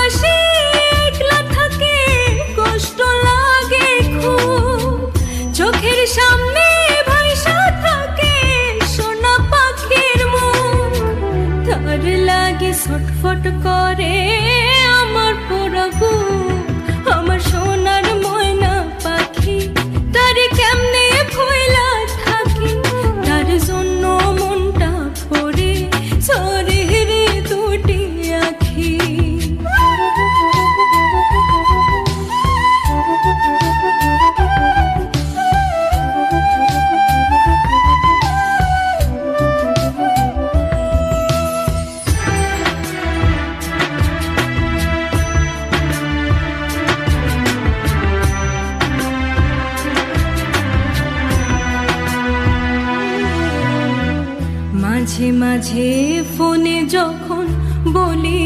পাশে একলা থাকে, কষ্ট লাগে খুব। চোখের সামনে ভাইসা থাকে সোনা পাখির মুখ। তার লাগে ছটফট করে আমার পোড়া বুক। আমার সোনার ময়না পাখি, তার কেমনে ভুইলা থাকি। তার জন্য মনটা পড়ে ঝরে রে দুটি আখি। মাঝে মাঝে ফোনে যখন বলি